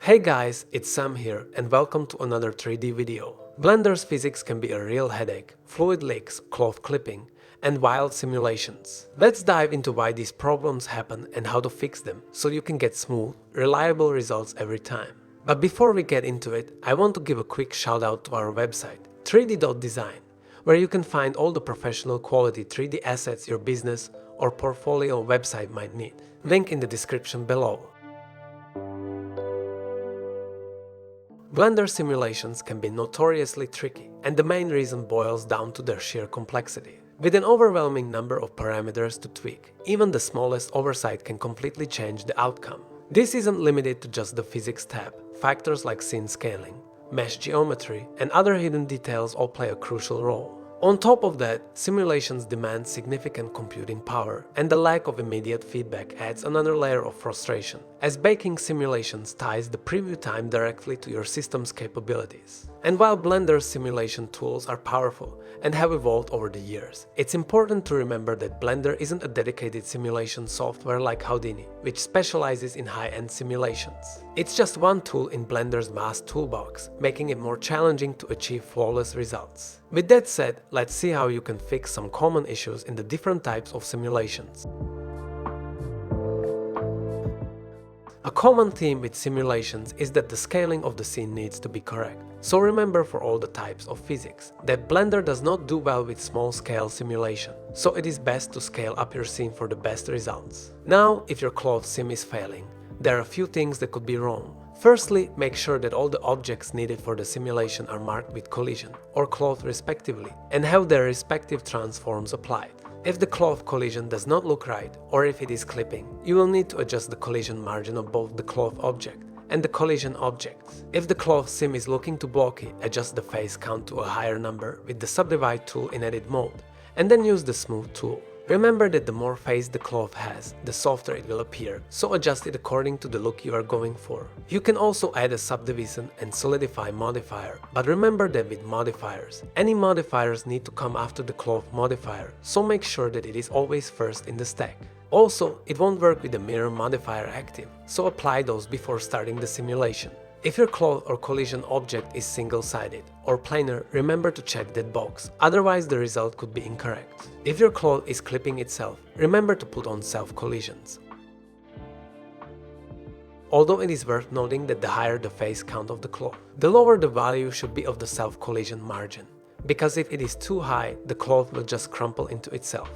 Hey guys, it's Sam here and welcome to another 3D video. Blender's physics can be a real headache, fluid leaks, cloth clipping, and wild simulations. Let's dive into why these problems happen and how to fix them so you can get smooth, reliable results every time. But before we get into it, I want to give a quick shout out to our website, 3D.design, where you can find all the professional quality 3D assets your business or portfolio website might need. Link in the description below. Blender simulations can be notoriously tricky, and the main reason boils down to their sheer complexity. With an overwhelming number of parameters to tweak, even the smallest oversight can completely change the outcome. This isn't limited to just the physics tab. Factors like scene scaling, mesh geometry, and other hidden details all play a crucial role. On top of that, simulations demand significant computing power, and the lack of immediate feedback adds another layer of frustration, as baking simulations ties the preview time directly to your system's capabilities. And while Blender's simulation tools are powerful and have evolved over the years, it's important to remember that Blender isn't a dedicated simulation software like Houdini, which specializes in high-end simulations. It's just one tool in Blender's vast toolbox, making it more challenging to achieve flawless results. With that said, let's see how you can fix some common issues in the different types of simulations. A common theme with simulations is that the scaling of the scene needs to be correct. So remember for all the types of physics that Blender does not do well with small-scale simulation, so it is best to scale up your scene for the best results. Now, if your cloth sim is failing, there are a few things that could be wrong. Firstly, make sure that all the objects needed for the simulation are marked with collision or cloth respectively and have their respective transforms applied. If the cloth collision does not look right, or if it is clipping, you will need to adjust the collision margin of both the cloth object and the collision objects. If the cloth sim is looking too blocky, adjust the face count to a higher number with the subdivide tool in edit mode, and then use the smooth tool. Remember that the more face the cloth has, the softer it will appear, so adjust it according to the look you are going for. You can also add a subdivision and solidify modifier, but remember that with modifiers, any modifiers need to come after the cloth modifier, so make sure that it is always first in the stack. Also, it won't work with the mirror modifier active, so apply those before starting the simulation. If your cloth or collision object is single-sided or planar, remember to check that box, otherwise the result could be incorrect. If your cloth is clipping itself, remember to put on self-collisions. Although it is worth noting that the higher the face count of the cloth, the lower the value should be of the self-collision margin, because if it is too high, the cloth will just crumple into itself.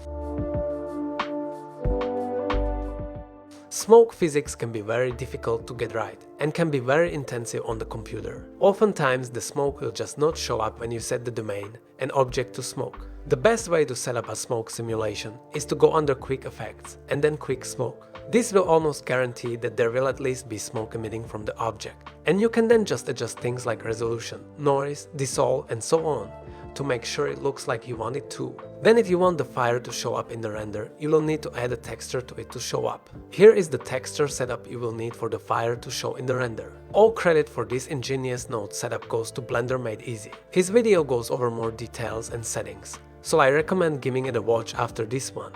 Smoke physics can be very difficult to get right and can be very intensive on the computer. Oftentimes, the smoke will just not show up when you set the domain and object to smoke. The best way to set up a smoke simulation is to go under Quick Effects and then Quick Smoke. This will almost guarantee that there will at least be smoke emitting from the object. And you can then just adjust things like resolution, noise, dissolve, and so on, to make sure it looks like you want it to. Then if you want the fire to show up in the render, you will need to add a texture to it to show up. Here is the texture setup you will need for the fire to show in the render. All credit for this ingenious node setup goes to Blender Made Easy. His video goes over more details and settings, so I recommend giving it a watch after this one.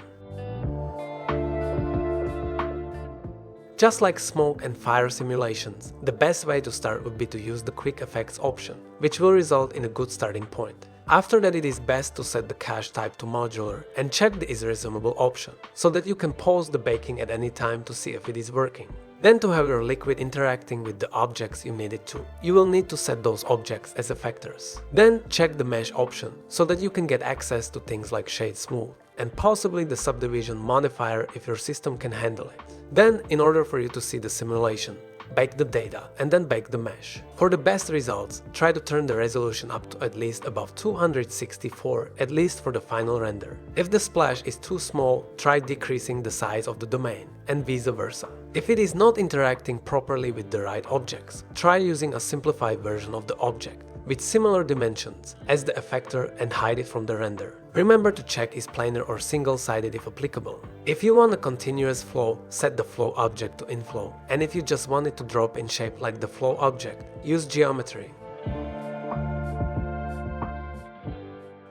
Just like smoke and fire simulations, the best way to start would be to use the Quick Effects option, which will result in a good starting point. After that, it is best to set the cache type to modular and check the is resumable option, so that you can pause the baking at any time to see if it is working. Then to have your liquid interacting with the objects you need it to, you will need to set those objects as effectors. Then check the mesh option, so that you can get access to things like shade smooth, and possibly the subdivision modifier if your system can handle it. Then, in order for you to see the simulation, bake the data and then bake the mesh. For the best results, try to turn the resolution up to at least above 264, at least for the final render. If the splash is too small, try decreasing the size of the domain, and vice versa. If it is not interacting properly with the right objects, try using a simplified version of the object with similar dimensions as the effector and hide it from the render. Remember to check is planar or single-sided if applicable. If you want a continuous flow, set the flow object to inflow, and if you just want it to drop in shape like the flow object, use geometry.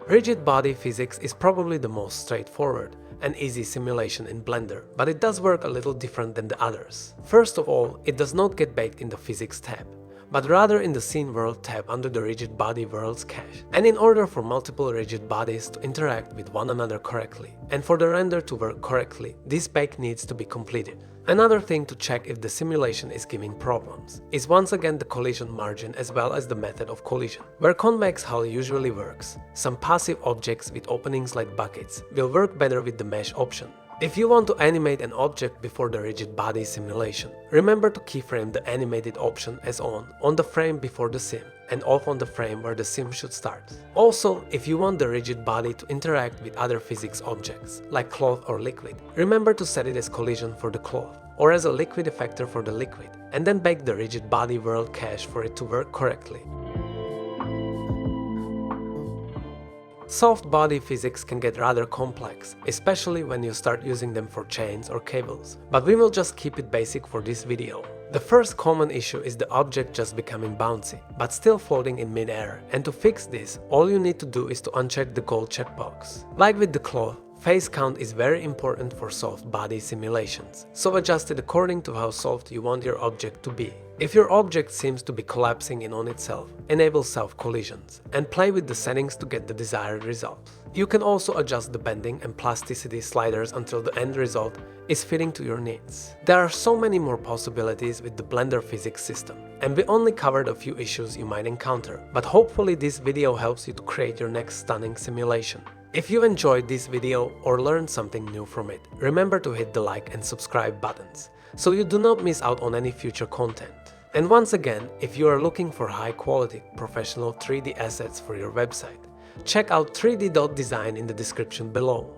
Rigid body physics is probably the most straightforward, and easy simulation in Blender, but it does work a little different than the others. First of all, it does not get baked in the Physics tab, but rather in the Scene World tab under the Rigid Body Worlds cache. And in order for multiple rigid bodies to interact with one another correctly, and for the render to work correctly, this bake needs to be completed. Another thing to check if the simulation is giving problems is once again the collision margin as well as the method of collision. Where convex hull usually works, some passive objects with openings like buckets will work better with the mesh option. If you want to animate an object before the rigid body simulation, remember to keyframe the animated option as on the frame before the sim, and off on the frame where the sim should start. Also, if you want the rigid body to interact with other physics objects, like cloth or liquid, remember to set it as collision for the cloth, or as a liquid effector for the liquid, and then bake the rigid body world cache for it to work correctly. Soft body physics can get rather complex, especially when you start using them for chains or cables, but we will just keep it basic for this video. The first common issue is the object just becoming bouncy, but still floating in mid-air, and to fix this, all you need to do is to uncheck the gold checkbox. Like with the cloth, phase count is very important for soft body simulations, so adjust it according to how soft you want your object to be. If your object seems to be collapsing in on itself, enable self-collisions, and play with the settings to get the desired result. You can also adjust the bending and plasticity sliders until the end result is fitting to your needs. There are so many more possibilities with the Blender physics system, and we only covered a few issues you might encounter, but hopefully this video helps you to create your next stunning simulation. If you enjoyed this video or learned something new from it, remember to hit the like and subscribe buttons, so you do not miss out on any future content. And once again, if you are looking for high-quality, professional 3D assets for your website, check out 3D.design in the description below.